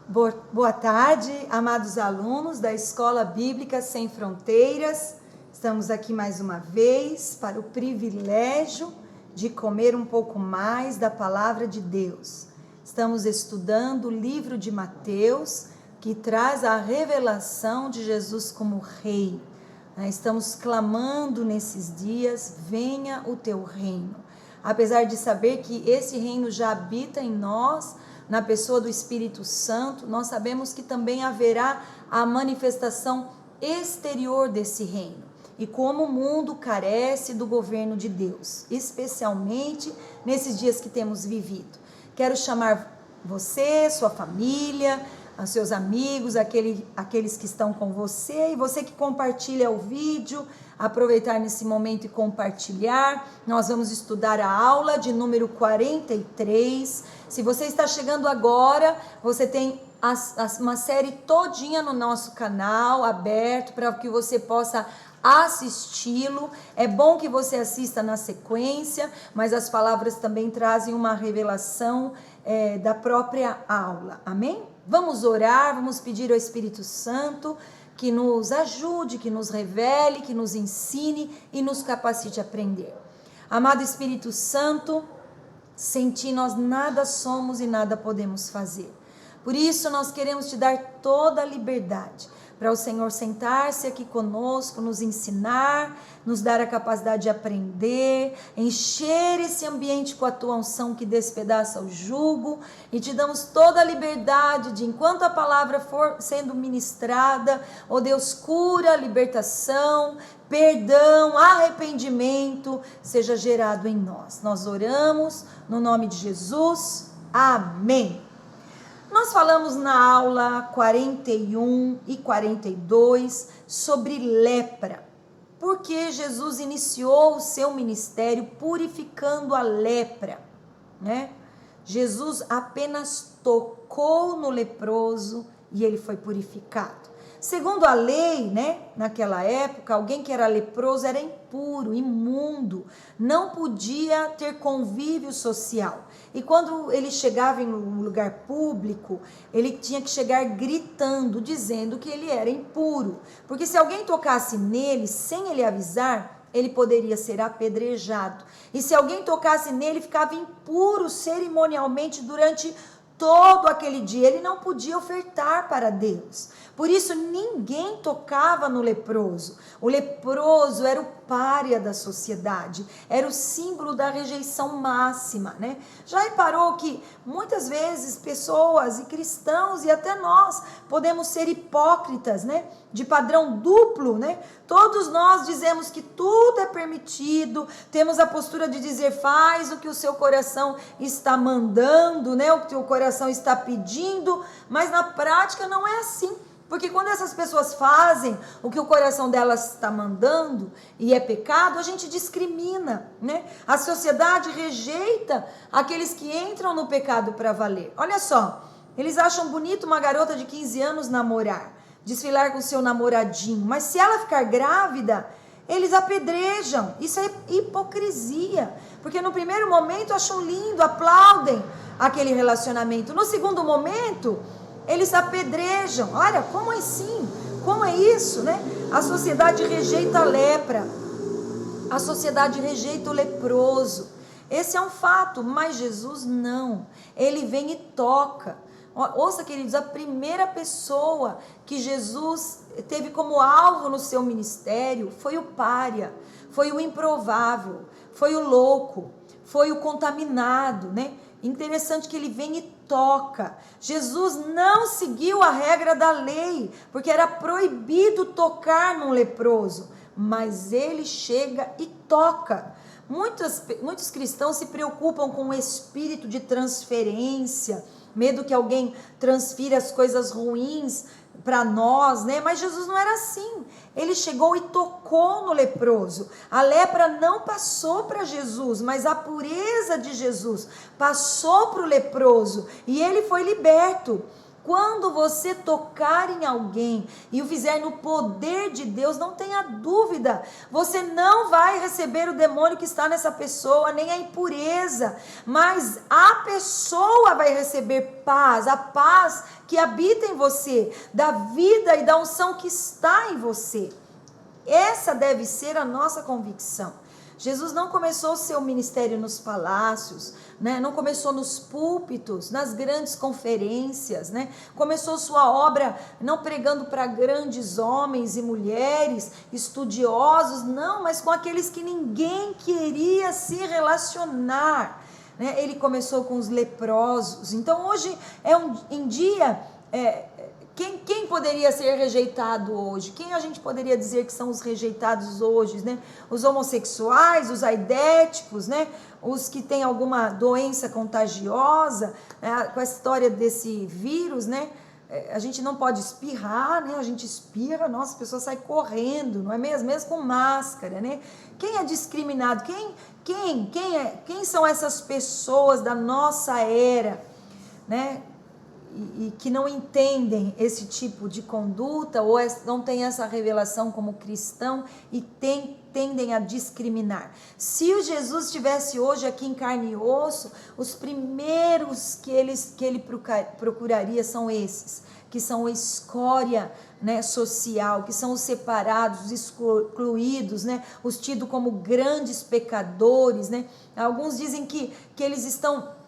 Boa tarde, amados alunos da Escola Bíblica Sem Fronteiras. Estamos aqui mais uma vez para o privilégio de comer um pouco mais da Palavra de Deus. Estamos estudando o livro de Mateus, que traz a revelação de Jesus como Rei. Estamos clamando nesses dias, venha o teu reino. Apesar de saber que esse reino já habita em nós, na pessoa do Espírito Santo, nós sabemos que também haverá a manifestação exterior desse reino. E como o mundo carece do governo de Deus, especialmente nesses dias que temos vivido. Quero chamar você, sua família, os seus amigos, aqueles que estão com você, e você que compartilha o vídeo, aproveitar nesse momento e compartilhar. Nós vamos estudar a aula de número 43. Se você está chegando agora, você tem uma série todinha no nosso canal aberto para que você possa assisti-lo. É bom que você assista na sequência, mas as palavras também trazem uma revelação da própria aula. Amém? Vamos orar, vamos pedir ao Espírito Santo que nos ajude, que nos revele, que nos ensine e nos capacite a aprender. Amado Espírito Santo, sem ti nós nada somos e nada podemos fazer. Por isso nós queremos te dar toda a liberdade para o Senhor sentar-se aqui conosco, nos ensinar, nos dar a capacidade de aprender, encher esse ambiente com a tua unção que despedaça o jugo, e te damos toda a liberdade de, enquanto a palavra for sendo ministrada, ó Deus, cura, libertação, perdão, arrependimento seja gerado em nós. Nós oramos no nome de Jesus. Amém. Nós falamos na aula 41 e 42 sobre lepra, porque Jesus iniciou o seu ministério purificando a lepra, né? Jesus apenas tocou no leproso e ele foi purificado. Segundo a lei, né, naquela época, alguém que era leproso era impuro, imundo, não podia ter convívio social. E quando ele chegava em um lugar público, ele tinha que chegar gritando, dizendo que ele era impuro. Porque se alguém tocasse nele sem ele avisar, ele poderia ser apedrejado. E se alguém tocasse nele, ficava impuro cerimonialmente durante todo aquele dia. Ele não podia ofertar para Deus. Por isso ninguém tocava no leproso. O leproso era o pária da sociedade, era o símbolo da rejeição máxima, né? Já reparou que muitas vezes pessoas e cristãos e até nós podemos ser hipócritas, né? De padrão duplo, né? Todos nós dizemos que tudo é permitido, temos a postura de dizer faz o que o seu coração está mandando, né? O que o teu coração está pedindo, mas na prática não é assim. Porque quando essas pessoas fazem o que o coração delas está mandando e é pecado, a gente discrimina, né? A sociedade rejeita aqueles que entram no pecado para valer. Olha só, eles acham bonito uma garota de 15 anos namorar, desfilar com seu namoradinho, mas se ela ficar grávida, eles apedrejam. Isso é hipocrisia, porque no primeiro momento acham lindo, aplaudem aquele relacionamento. No segundo momento, eles apedrejam. Olha, como assim? Como é isso, né? A sociedade rejeita a lepra. A sociedade rejeita o leproso. Esse é um fato, mas Jesus não. Ele vem e toca. Ouça, queridos, a primeira pessoa que Jesus teve como alvo no seu ministério foi o pária, foi o improvável, foi o louco, foi o contaminado, né? Interessante que ele vem e toca. Jesus não seguiu a regra da lei, porque era proibido tocar num leproso, mas ele chega e toca. Muitos cristãos se preocupam com o espírito de transferência, medo que alguém transfira as coisas ruins para nós, né? Mas Jesus não era assim. Ele chegou e tocou no leproso. A lepra não passou para Jesus, mas a pureza de Jesus passou para o leproso e ele foi liberto. Quando você tocar em alguém e o fizer no poder de Deus, não tenha dúvida, você não vai receber o demônio que está nessa pessoa, nem a impureza, mas a pessoa vai receber paz, a paz que habita em você, da vida e da unção que está em você. Essa deve ser a nossa convicção. Jesus não começou o seu ministério nos palácios, né? Não começou nos púlpitos, nas grandes conferências, né? Começou sua obra não pregando para grandes homens e mulheres estudiosos, não, mas com aqueles que ninguém queria se relacionar, né? Ele começou com os leprosos. Então hoje é um dia... Quem poderia ser rejeitado hoje? Quem a gente poderia dizer que são os rejeitados hoje, né? Os homossexuais, os aidéticos, né? Os que têm alguma doença contagiosa, né? Com a história desse vírus, né? A gente não pode espirrar, né? A gente espirra, nossa, a pessoa sai correndo, não é mesmo? Mesmo com máscara, né? Quem é discriminado? Quem são essas pessoas da nossa era, né? E que não entendem esse tipo de conduta ou não têm essa revelação como cristão e tendem a discriminar. Se o Jesus estivesse hoje aqui em carne e osso, os primeiros que ele procuraria são esses, que são a escória, né, social, que são os separados, os excluídos, né, os tidos como grandes pecadores, né? Alguns dizem que eles estão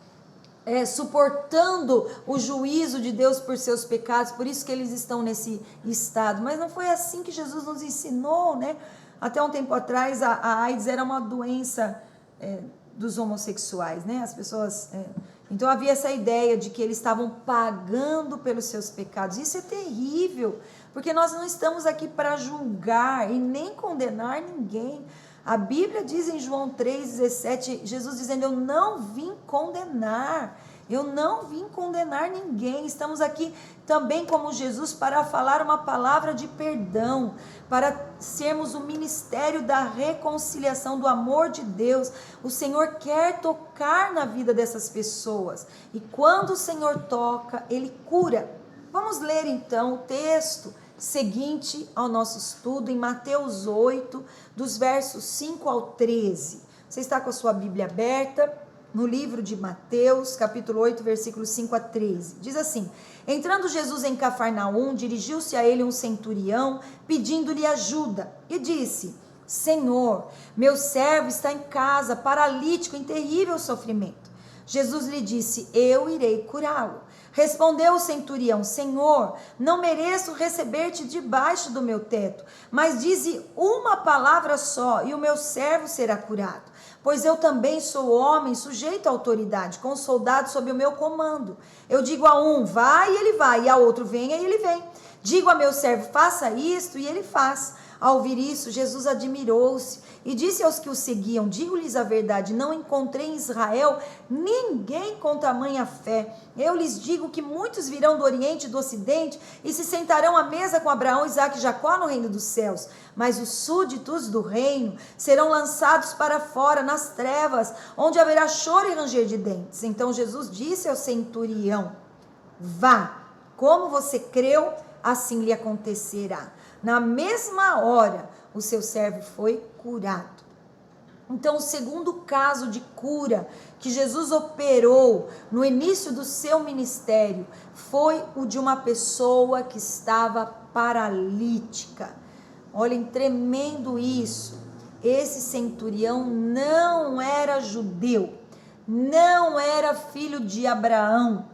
suportando o juízo de Deus por seus pecados, por isso que eles estão nesse estado, mas não foi assim que Jesus nos ensinou, né? Até um tempo atrás a AIDS era uma doença dos homossexuais, né? As pessoas, então havia essa ideia de que eles estavam pagando pelos seus pecados. Isso é terrível, porque nós não estamos aqui para julgar e nem condenar ninguém. A Bíblia diz em João 3,17, Jesus dizendo, eu não vim condenar ninguém. Estamos aqui também como Jesus para falar uma palavra de perdão, para sermos o ministério da reconciliação, do amor de Deus. O Senhor quer tocar na vida dessas pessoas e quando o Senhor toca, Ele cura. Vamos ler então o texto seguinte ao nosso estudo em Mateus 8, dos versos 5 ao 13. Você está com a sua Bíblia aberta no livro de Mateus, capítulo 8, versículos 5 a 13. Diz assim: entrando Jesus em Cafarnaum, dirigiu-se a ele um centurião, pedindo-lhe ajuda, e disse: Senhor, meu servo está em casa, paralítico, em terrível sofrimento. Jesus lhe disse: eu irei curá-lo. Respondeu o centurião: Senhor, não mereço receber-te debaixo do meu teto, mas dize uma palavra só e o meu servo será curado. Pois eu também sou homem sujeito à autoridade, com soldados sob o meu comando. Eu digo a um, vai e ele vai, e a outro, venha e ele vem. Digo a meu servo, faça isto e ele faz. Ao ouvir isso, Jesus admirou-se e disse aos que o seguiam: digo-lhes a verdade, não encontrei em Israel ninguém com tamanha fé. Eu lhes digo que muitos virão do Oriente e do Ocidente e se sentarão à mesa com Abraão, Isaque e Jacó no reino dos céus. Mas os súditos do reino serão lançados para fora, nas trevas, onde haverá choro e ranger de dentes. Então Jesus disse ao centurião: vá, como você creu, assim lhe acontecerá. Na mesma hora, o seu servo foi curado. Então, o segundo caso de cura que Jesus operou no início do seu ministério foi o de uma pessoa que estava paralítica. Olhem, tremendo isso. Esse centurião não era judeu, não era filho de Abraão,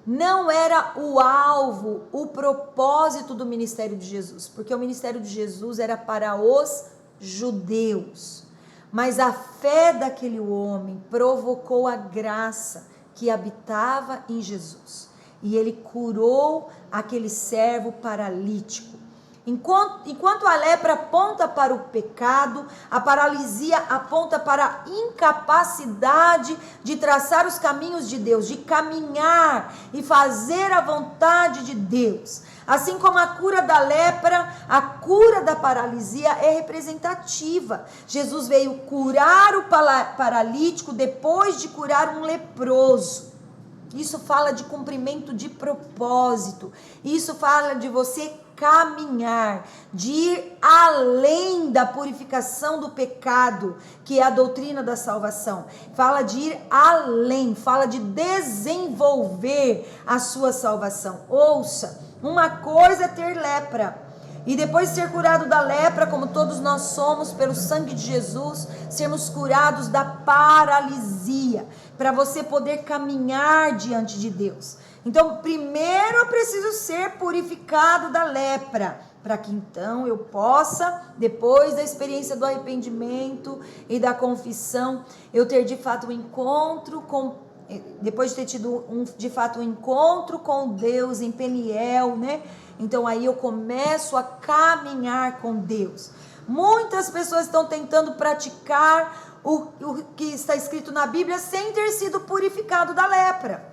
não era o alvo, o propósito do ministério de Jesus, porque o ministério de Jesus era para os judeus. Mas a fé daquele homem provocou a graça que habitava em Jesus. E ele curou aquele servo paralítico. Enquanto a lepra aponta para o pecado, a paralisia aponta para a incapacidade de traçar os caminhos de Deus, de caminhar e fazer a vontade de Deus. Assim como a cura da lepra, a cura da paralisia é representativa. Jesus veio curar o paralítico depois de curar um leproso. Isso fala de cumprimento de propósito. Isso fala de você caminhar, de ir além da purificação do pecado, que é a doutrina da salvação. Fala de ir além, fala de desenvolver a sua salvação. Ouça, uma coisa é ter lepra, e depois de ser curado da lepra, como todos nós somos, pelo sangue de Jesus, sermos curados da paralisia, para você poder caminhar diante de Deus. Então, primeiro eu preciso ser purificado da lepra, para que então eu possa, depois da experiência do arrependimento e da confissão, eu ter de fato um encontro com, depois de ter tido de fato um encontro com Deus em Peniel, né? Então aí eu começo a caminhar com Deus. Muitas pessoas estão tentando praticar o que está escrito na Bíblia sem ter sido purificado da lepra.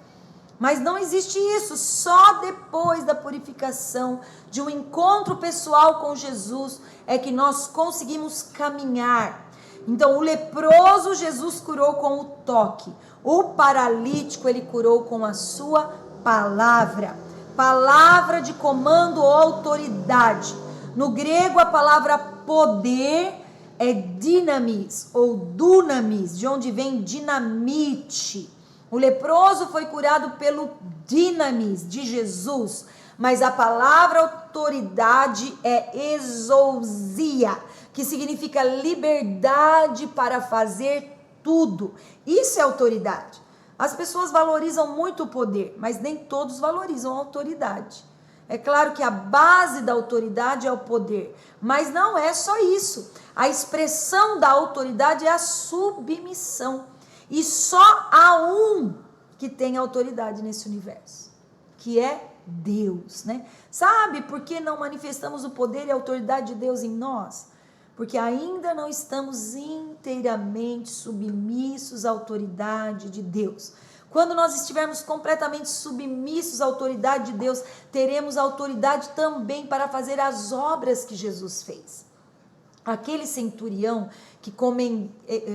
Mas não existe isso, só depois da purificação, de um encontro pessoal com Jesus, é que nós conseguimos caminhar. Então o leproso Jesus curou com o toque, o paralítico ele curou com a sua palavra. Palavra de comando ou autoridade. No grego a palavra poder é dinamis ou dunamis, de onde vem dinamite. O leproso foi curado pelo dinamis de Jesus, mas a palavra autoridade é exousia, que significa liberdade para fazer tudo. Isso é autoridade. As pessoas valorizam muito o poder, mas nem todos valorizam a autoridade. É claro que a base da autoridade é o poder, mas não é só isso. A expressão da autoridade é a submissão. E só há um que tem autoridade nesse universo, que é Deus, né? Sabe por que não manifestamos o poder e a autoridade de Deus em nós? Porque ainda não estamos inteiramente submissos à autoridade de Deus. Quando nós estivermos completamente submissos à autoridade de Deus, teremos autoridade também para fazer as obras que Jesus fez. Aquele centurião que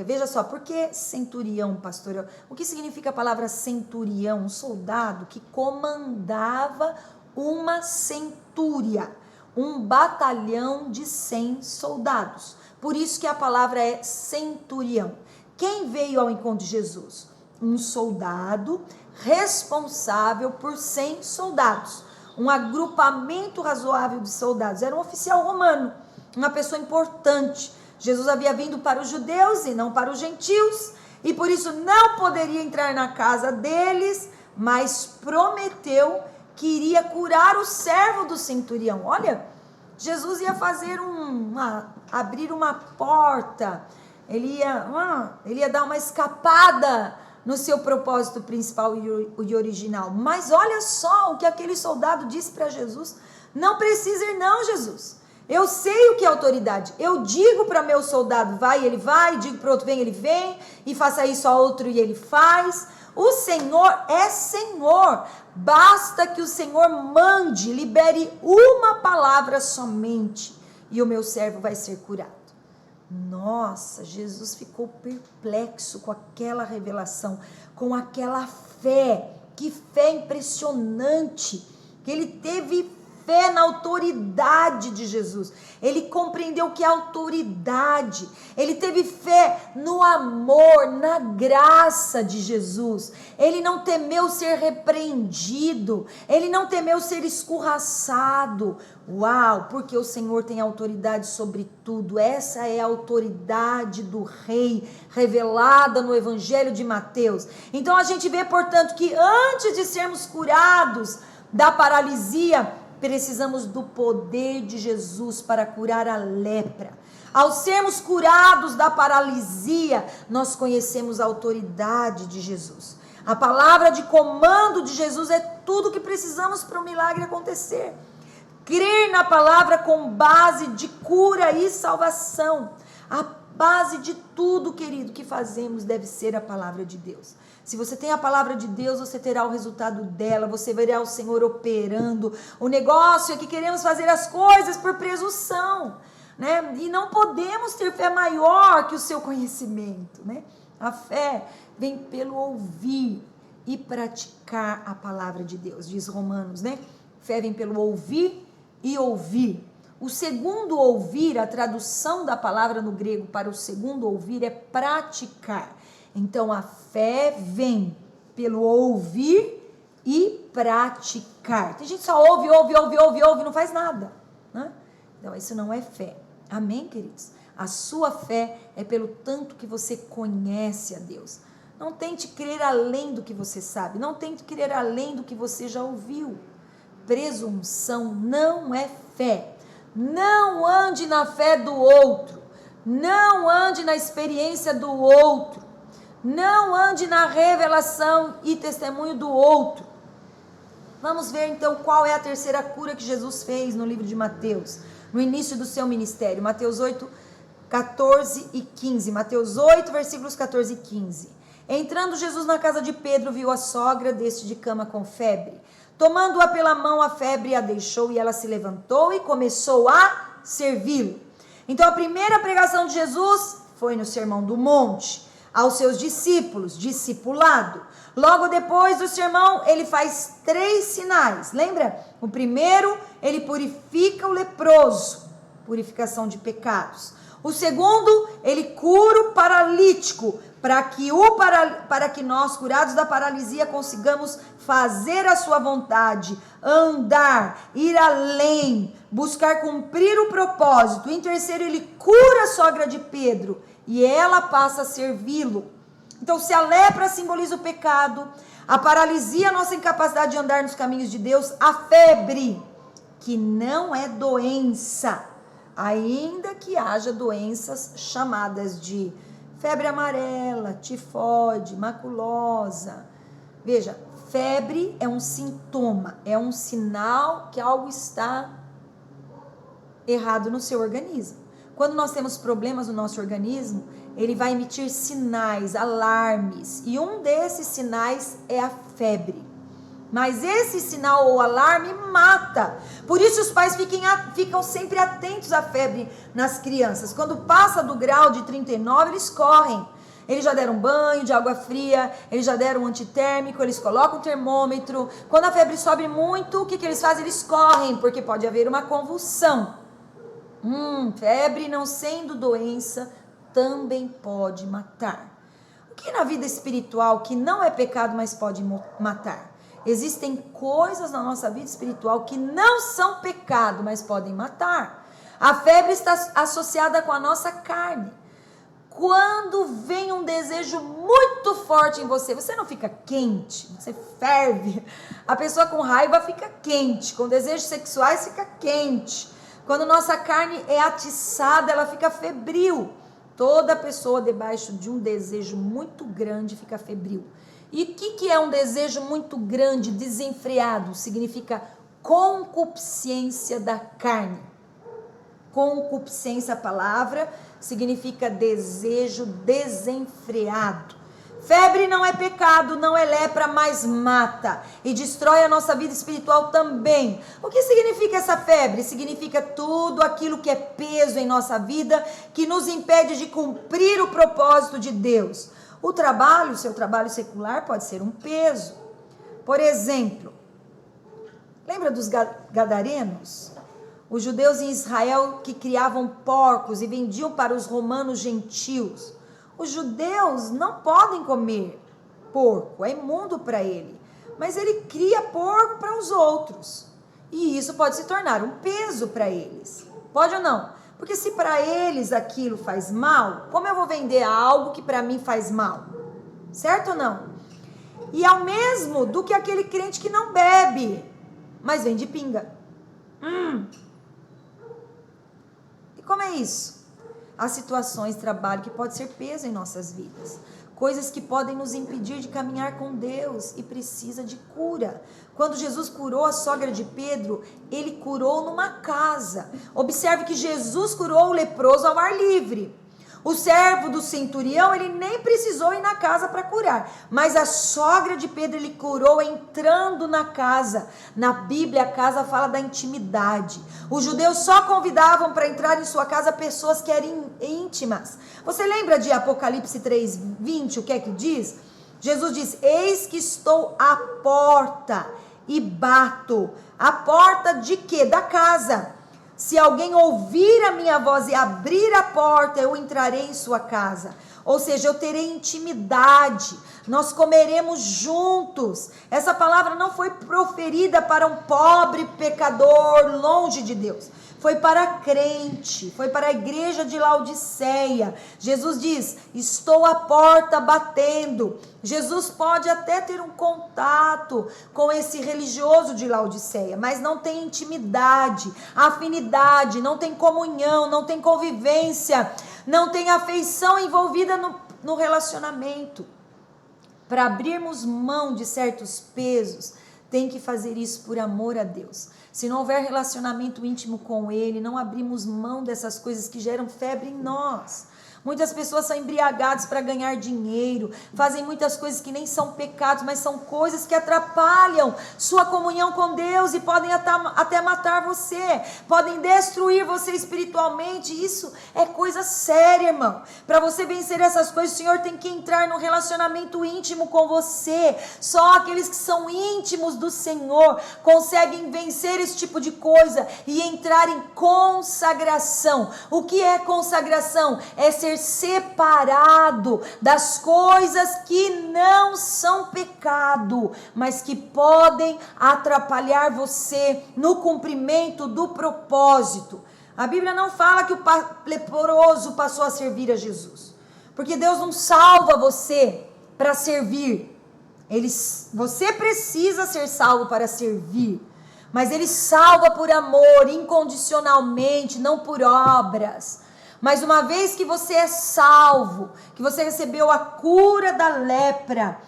veja só, por que centurião, pastor? O que significa a palavra centurião? Um soldado que comandava uma centúria, um batalhão de 100 soldados. Por isso que a palavra é centurião. Quem veio ao encontro de Jesus? Um soldado responsável por 100 soldados. Um agrupamento razoável de soldados. Era um oficial romano, uma pessoa importante. Jesus havia vindo para os judeus e não para os gentios, e por isso não poderia entrar na casa deles, mas prometeu que iria curar o servo do centurião. Olha, Jesus ia fazer abrir uma porta, ele ia dar uma escapada no seu propósito principal e original. Mas olha só o que aquele soldado disse para Jesus: não precisa ir não, Jesus. Eu sei o que é autoridade. Eu digo para meu soldado, vai, ele vai. Digo para outro, vem, ele vem. E faça isso a outro, e ele faz. O Senhor é Senhor. Basta que o Senhor mande, libere uma palavra somente, e o meu servo vai ser curado. Nossa, Jesus ficou perplexo com aquela revelação, com aquela fé. Que fé impressionante. Que ele teve fé na autoridade de Jesus. Ele compreendeu que é autoridade. Ele teve fé no amor, na graça de Jesus. Ele não temeu ser repreendido. Ele não temeu ser escorraçado. Uau, porque o Senhor tem autoridade sobre tudo. Essa é a autoridade do Rei, revelada no Evangelho de Mateus. Então a gente vê, portanto, que antes de sermos curados da paralisia, precisamos do poder de Jesus para curar a lepra. Ao sermos curados da paralisia, nós conhecemos a autoridade de Jesus. A palavra de comando de Jesus é tudo o que precisamos para o milagre acontecer. Crer na palavra com base de cura e salvação. A base de tudo, querido, que fazemos deve ser a palavra de Deus. Se você tem a palavra de Deus, você terá o resultado dela, você verá o Senhor operando. O negócio é que queremos fazer as coisas por presunção, né? E não podemos ter fé maior que o seu conhecimento, né? A fé vem pelo ouvir, e praticar a palavra de Deus, diz Romanos, né? Fé vem pelo ouvir e ouvir. O segundo ouvir, a tradução da palavra no grego para o segundo ouvir é praticar. Então a fé vem pelo ouvir e praticar. Tem gente que só ouve, não faz nada, né? Então isso não é fé. Amém, queridos? A sua fé é pelo tanto que você conhece a Deus. Não tente crer além do que você sabe. Não tente crer além do que você já ouviu. Presunção não é fé. Não ande na fé do outro. Não ande na experiência do outro. Não ande na revelação e testemunho do outro. Vamos ver então qual é a terceira cura que Jesus fez no livro de Mateus, no início do seu ministério. Mateus 8, 14 e 15. Mateus 8, versículos 14 e 15. Entrando Jesus na casa de Pedro, viu a sogra deste de cama com febre. Tomando-a pela mão, a febre a deixou e ela se levantou e começou a servi-lo. Então a primeira pregação de Jesus foi no Sermão do Monte, aos seus discípulos, discipulado. Logo depois do sermão, ele faz 3 sinais. Lembra? O primeiro, ele purifica o leproso, purificação de pecados. O segundo, ele cura o paralítico, para que nós, curados da paralisia, consigamos fazer a sua vontade, andar, ir além, buscar cumprir o propósito. Em terceiro, ele cura a sogra de Pedro e ela passa a servi-lo. Então, se a lepra simboliza o pecado, a paralisia, a nossa incapacidade de andar nos caminhos de Deus, a febre, que não é doença, ainda que haja doenças chamadas de febre amarela, tifoide, maculosa. Veja, febre é um sintoma, é um sinal que algo está errado no seu organismo. Quando nós temos problemas no nosso organismo, ele vai emitir sinais, alarmes, e um desses sinais é a febre. Mas esse sinal ou alarme mata. Por isso os pais ficam sempre atentos à febre nas crianças. Quando passa do grau de 39, eles correm. Eles já deram banho de água fria, eles já deram um antitérmico, eles colocam o termômetro. Quando a febre sobe muito, o que eles fazem? Eles correm, porque pode haver uma convulsão. Febre, não sendo doença, também pode matar. O que na vida espiritual que não é pecado, mas pode matar? Existem coisas na nossa vida espiritual que não são pecado, mas podem matar. A febre está associada com a nossa carne. Quando vem um desejo muito forte em você, você não fica quente, você ferve. A pessoa com raiva fica quente, com desejos sexuais fica quente. Quando nossa carne é atiçada, ela fica febril. Toda pessoa debaixo de um desejo muito grande fica febril. E o que é um desejo muito grande, desenfreado? Significa concupiscência da carne. Concupiscência, a palavra, significa desejo desenfreado. Febre não é pecado, não é lepra, mas mata. E destrói a nossa vida espiritual também. O que significa essa febre? Significa tudo aquilo que é peso em nossa vida, que nos impede de cumprir o propósito de Deus. O trabalho, seu trabalho secular pode ser um peso. Por exemplo, lembra dos gadarenos? Os judeus em Israel que criavam porcos e vendiam para os romanos gentios. Os judeus não podem comer porco, é imundo para ele. Mas ele cria porco para os outros. E isso pode se tornar um peso para eles. Pode ou não? Porque se para eles aquilo faz mal, como eu vou vender algo que para mim faz mal? Certo ou não? E é o mesmo do que aquele crente que não bebe, mas vende pinga. E como é isso? Há situações de trabalho que pode ser peso em nossas vidas. Coisas que podem nos impedir de caminhar com Deus e precisa de cura. Quando Jesus curou a sogra de Pedro, ele curou numa casa. Observe que Jesus curou o leproso ao ar livre. O servo do centurião, ele nem precisou ir na casa para curar. Mas a sogra de Pedro, ele curou entrando na casa. Na Bíblia, a casa fala da intimidade. Os judeus só convidavam para entrar em sua casa pessoas que eram íntimas. Você lembra de Apocalipse 3:20, o que é que diz? Jesus diz: eis que estou à porta e bato. A porta de quê? Da casa. Se alguém ouvir a minha voz e abrir a porta, eu entrarei em sua casa. Ou seja, eu terei intimidade, nós comeremos juntos. Essa palavra não foi proferida para um pobre pecador longe de Deus. Foi para crente, foi para a igreja de Laodiceia. Jesus diz: estou à porta batendo. Jesus pode até ter um contato com esse religioso de Laodiceia, mas não tem intimidade, afinidade, não tem comunhão, não tem convivência, não tem afeição envolvida no relacionamento. Para abrirmos mão de certos pesos, tem que fazer isso por amor a Deus. Se não houver relacionamento íntimo com Ele, não abrimos mão dessas coisas que geram febre em nós. Muitas pessoas são embriagadas para ganhar dinheiro, fazem muitas coisas que nem são pecados, mas são coisas que atrapalham sua comunhão com Deus e podem até matar você, podem destruir você espiritualmente. Isso é coisa séria, irmão. Para você vencer essas coisas, o Senhor tem que entrar num relacionamento íntimo com você. Só aqueles que são íntimos do Senhor conseguem vencer esse tipo de coisa e entrar em consagração. O que é consagração? É ser separado das coisas que não são pecado, mas que podem atrapalhar você no cumprimento do propósito. A Bíblia não fala que o leproso passou a servir a Jesus, porque Deus não salva você para servir. Você precisa ser salvo para servir, mas Ele salva por amor, incondicionalmente, não por obras. Mas uma vez que você é salvo, que você recebeu a cura da lepra,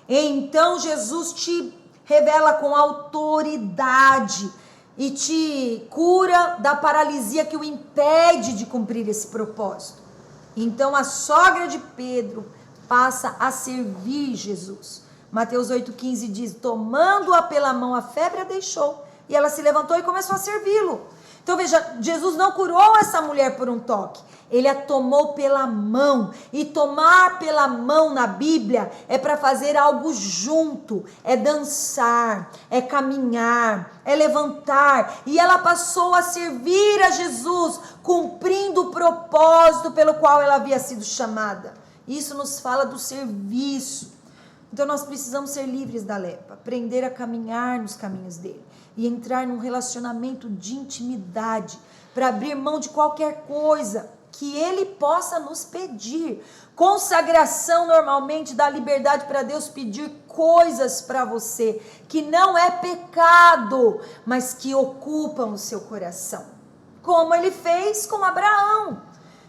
então Jesus te revela com autoridade e te cura da paralisia que o impede de cumprir esse propósito. Então a sogra de Pedro passa a servir Jesus. Mateus 8,15 diz: tomando-a pela mão, a febre a deixou, e ela se levantou e começou a servi-lo. Então veja, Jesus não curou essa mulher por um toque, Ele a tomou pela mão. E tomar pela mão na Bíblia é para fazer algo junto, é dançar, é caminhar, é levantar. E ela passou a servir a Jesus, cumprindo o propósito pelo qual ela havia sido chamada. Isso nos fala do serviço. Então nós precisamos ser livres da lepra, aprender a caminhar nos caminhos dele e entrar num relacionamento de intimidade para abrir mão de qualquer coisa que ele possa nos pedir. Consagração normalmente dá liberdade para Deus pedir coisas para você que não é pecado, mas que ocupam o seu coração, como ele fez com Abraão.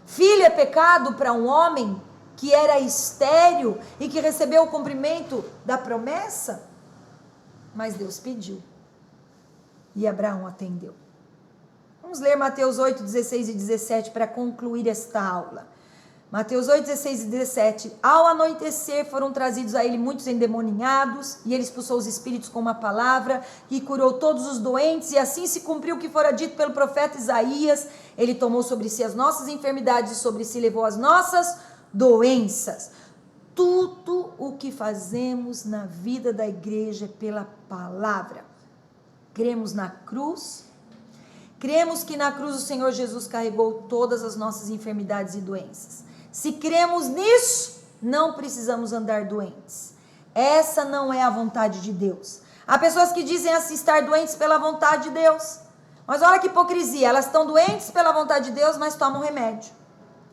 Filho é pecado para um homem que era estéril e que recebeu o cumprimento da promessa? Mas Deus pediu e Abraão atendeu. Vamos ler Mateus 8, 16 e 17 para concluir esta aula. Mateus 8, 16 e 17. Ao anoitecer foram trazidos a ele muitos endemoniados, e ele expulsou os espíritos com uma palavra, e curou todos os doentes, e assim se cumpriu o que fora dito pelo profeta Isaías: ele tomou sobre si as nossas enfermidades e sobre si levou as nossas doenças. Tudo o que fazemos na vida da igreja é pela palavra. Cremos na cruz, cremos que na cruz o Senhor Jesus carregou todas as nossas enfermidades e doenças. Se cremos nisso, não precisamos andar doentes. Essa não é a vontade de Deus. Há pessoas que dizem assim, estar doentes pela vontade de Deus, mas olha que hipocrisia, elas estão doentes pela vontade de Deus, mas tomam remédio.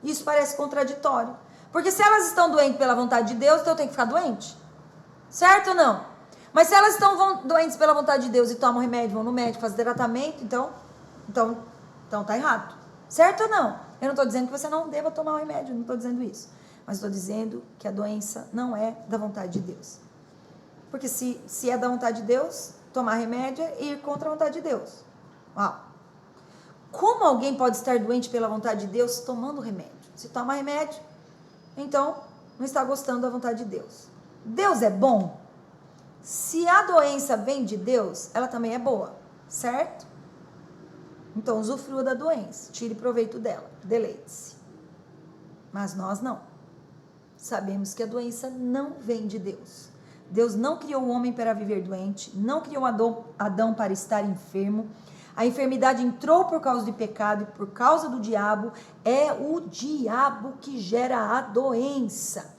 Isso parece contraditório, porque se elas estão doentes pela vontade de Deus, então eu tenho que ficar doente, certo ou não? Mas se elas estão doentes pela vontade de Deus e tomam remédio, vão no médico, fazem tratamento, então tá errado, certo ou não? Eu não estou dizendo que você não deva tomar o remédio, não estou dizendo isso, mas estou dizendo que a doença não é da vontade de Deus, porque se é da vontade de Deus, tomar remédio é ir contra a vontade de Deus. Uau! Como alguém pode estar doente pela vontade de Deus tomando remédio? Se toma remédio, então não está gostando da vontade de Deus. Deus é bom? Se a doença vem de Deus, ela também é boa, certo? Então usufrua da doença, tire proveito dela, deleite-se. Mas nós não. sabemos que a doença não vem de Deus. Deus não criou o homem para viver doente, não criou Adão para estar enfermo. A enfermidade entrou por causa do pecado e por causa do diabo. É o diabo que gera a doença.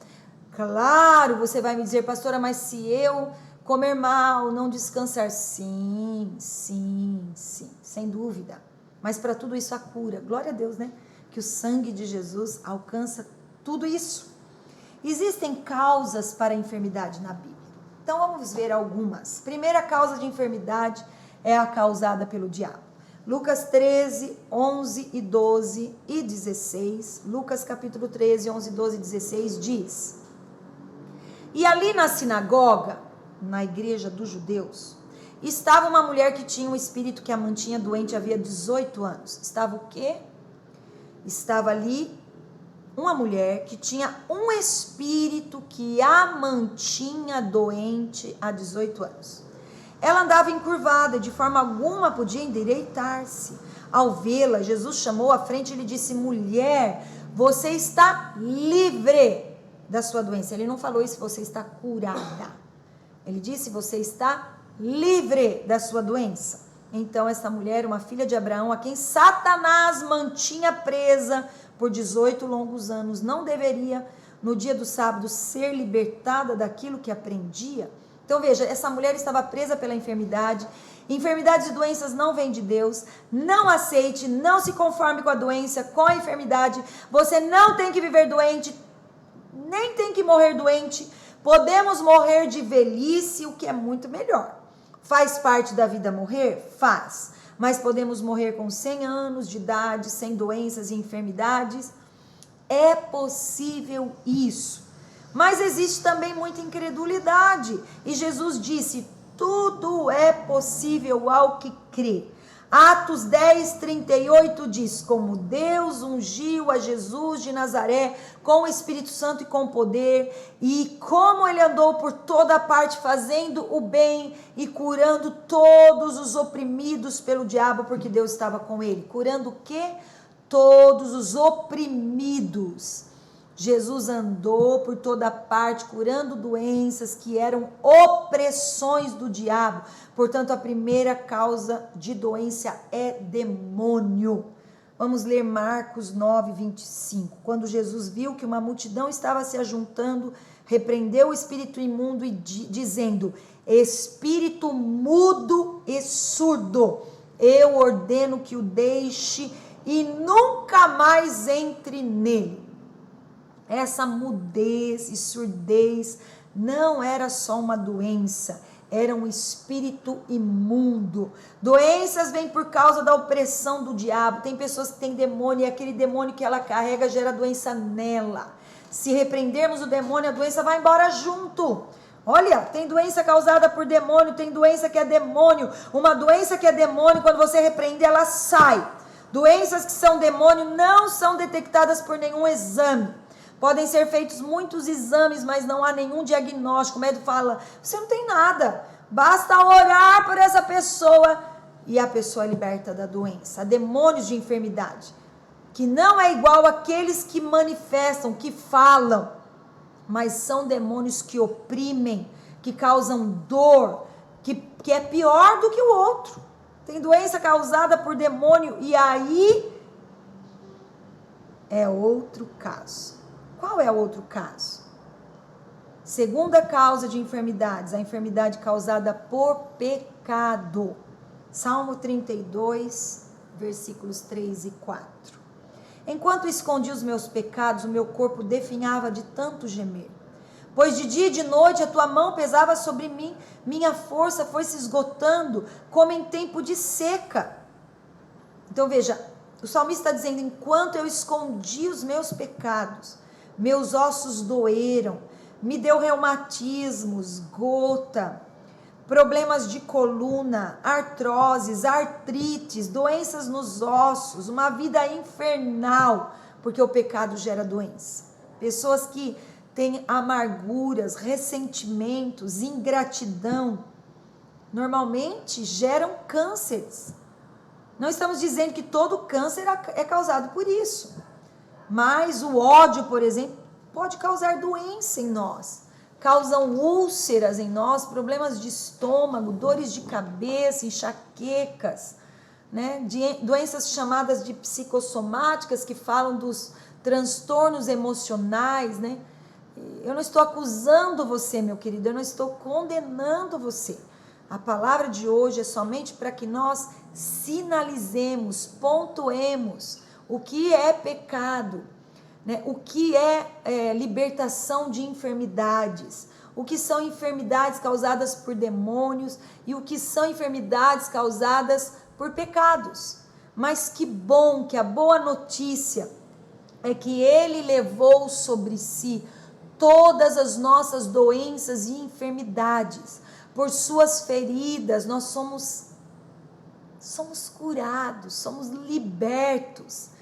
Claro, você vai me dizer, pastora, mas se eu comer mal, não descansar? Sim, sem dúvida. Mas para tudo isso há cura. Glória a Deus, né? Que o sangue de Jesus alcança tudo isso. Existem causas para a enfermidade na Bíblia. Então vamos ver algumas. Primeira causa de enfermidade é a causada pelo diabo. Lucas 13, 11 e 12 e 16. Lucas capítulo 13, 11, 12 e 16 diz: E ali na sinagoga, na igreja dos judeus, estava uma mulher que tinha um espírito que a mantinha doente havia 18 anos. Estava o quê? Estava ali uma mulher que tinha um espírito que a mantinha doente há 18 anos. Ela andava encurvada e de forma alguma podia endireitar-se. Ao vê-la, Jesus chamou à frente e lhe disse: mulher, você está livre da sua doença. Ele não falou isso, você está curada. Ele disse: você está livre da sua doença. Então essa mulher, uma filha de Abraão, a quem Satanás mantinha presa por 18 longos anos, não deveria, no dia do sábado, ser libertada daquilo que aprendia? Então veja, essa mulher estava presa pela enfermidade. Enfermidades e doenças não vêm de Deus. Não aceite, não se conforme com a doença, com a enfermidade. Você não tem que viver doente, nem tem que morrer doente. Podemos morrer de velhice, o que é muito melhor. Faz parte da vida morrer? Faz. Mas podemos morrer com 100 anos de idade, sem doenças e enfermidades. É possível isso. Mas existe também muita incredulidade. E Jesus disse: tudo é possível ao que crê. Atos 10, 38 diz: como Deus ungiu a Jesus de Nazaré com o Espírito Santo e com poder, e como ele andou por toda parte fazendo o bem e curando todos os oprimidos pelo diabo, porque Deus estava com ele. Curando o quê? Todos os oprimidos. Jesus andou por toda parte, curando doenças que eram opressões do diabo. Portanto, a primeira causa de doença é demônio. Vamos ler Marcos 9, 25. Quando Jesus viu que uma multidão estava se ajuntando, repreendeu o espírito imundo e dizendo: espírito mudo e surdo, eu ordeno que o deixe e nunca mais entre nele. Essa mudez e surdez não era só uma doença, era um espírito imundo. Doenças vêm por causa da opressão do diabo. Tem pessoas que têm demônio e aquele demônio que ela carrega gera doença nela. Se repreendermos o demônio, a doença vai embora junto. Olha, tem doença causada por demônio, tem doença que é demônio. Uma doença que é demônio, quando você repreende, ela sai. Doenças que são demônio não são detectadas por nenhum exame. Podem ser feitos muitos exames, mas não há nenhum diagnóstico. O médico fala: você não tem nada, basta orar por essa pessoa e a pessoa é liberta da doença. Há demônios de enfermidade, que não é igual àqueles que manifestam, que falam, mas são demônios que oprimem, que causam dor, que é pior do que o outro. Tem doença causada por demônio e aí é outro caso. Qual é o outro caso? Segunda causa de enfermidades, a enfermidade causada por pecado. Salmo 32, versículos 3 e 4. Enquanto escondi os meus pecados, o meu corpo definhava de tanto gemer. Pois de dia e de noite a tua mão pesava sobre mim, minha força foi se esgotando como em tempo de seca. Então veja, o salmista está dizendo: enquanto eu escondi os meus pecados, meus ossos doeram, me deu reumatismos, gota, problemas de coluna, artroses, artrites, doenças nos ossos, uma vida infernal, porque o pecado gera doença. Pessoas que têm amarguras, ressentimentos, ingratidão, normalmente geram cânceres. Não estamos dizendo que todo câncer é causado por isso. Mas o ódio, por exemplo, pode causar doença em nós. Causam úlceras em nós, problemas de estômago, dores de cabeça, enxaquecas, né? Doenças chamadas de psicossomáticas, que falam dos transtornos emocionais, né? Eu não estou acusando você, meu querido, eu não estou condenando você. A palavra de hoje é somente para que nós sinalizemos, pontuemos o que é pecado, né? O que é libertação de enfermidades, o que são enfermidades causadas por demônios e o que são enfermidades causadas por pecados. Mas que bom, que a boa notícia é que Ele levou sobre si todas as nossas doenças e enfermidades. Por suas feridas nós somos curados, somos libertos.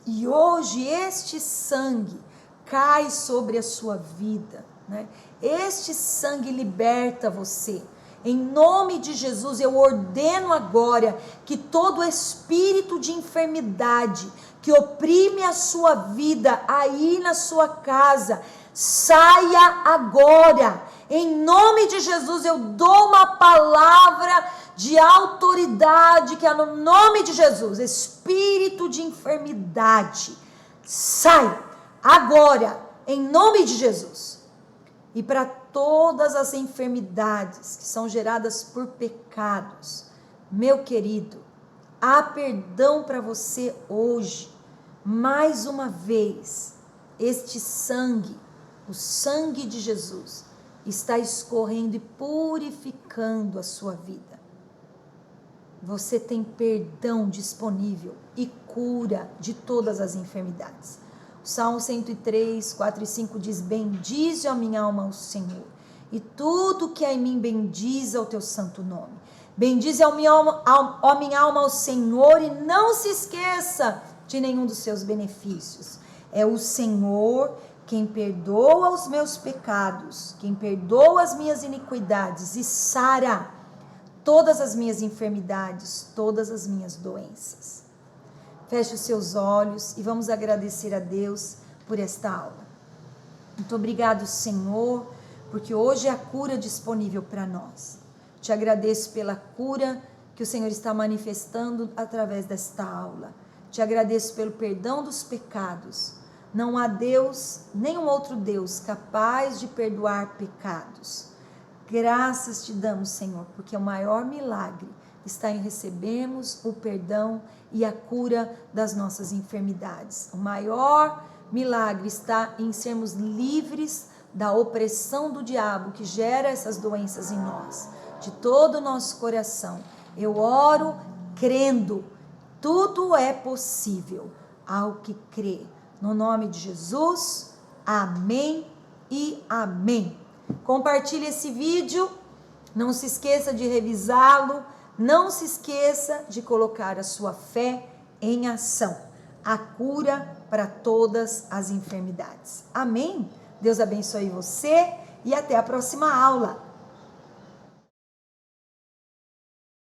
E hoje este sangue cai sobre a sua vida, né? Este sangue liberta você. Em nome de Jesus, eu ordeno agora que todo espírito de enfermidade que oprime a sua vida aí na sua casa, saia agora. Em nome de Jesus, eu dou uma palavra de autoridade, que é no nome de Jesus. Espírito de enfermidade, sai agora, em nome de Jesus. E para todas as enfermidades que são geradas por pecados, meu querido, há perdão para você hoje. Mais uma vez, este sangue, o sangue de Jesus, está escorrendo e purificando a sua vida. Você tem perdão disponível e cura de todas as enfermidades. O Salmo 103, 4 e 5 diz: bendize a minha alma ao Senhor, e tudo que há em mim bendize ao teu santo nome. Bendize a minha alma ao Senhor, e não se esqueça de nenhum dos seus benefícios. É o Senhor quem perdoa os meus pecados, quem perdoa as minhas iniquidades e sara todas as minhas enfermidades, todas as minhas doenças. Feche os seus olhos e vamos agradecer a Deus por esta aula. Muito obrigado, Senhor, porque hoje é a cura disponível para nós. Te agradeço pela cura que o Senhor está manifestando através desta aula. Te agradeço pelo perdão dos pecados. Não há Deus, nenhum outro Deus capaz de perdoar pecados. Graças te damos, Senhor, porque o maior milagre está em recebermos o perdão e a cura das nossas enfermidades. O maior milagre está em sermos livres da opressão do diabo que gera essas doenças em nós. De todo o nosso coração, eu oro crendo, tudo é possível ao que crê. No nome de Jesus, amém e amém. Compartilhe esse vídeo, não se esqueça de revisá-lo, não se esqueça de colocar a sua fé em ação. A cura para todas as enfermidades. Amém? Deus abençoe você e até a próxima aula.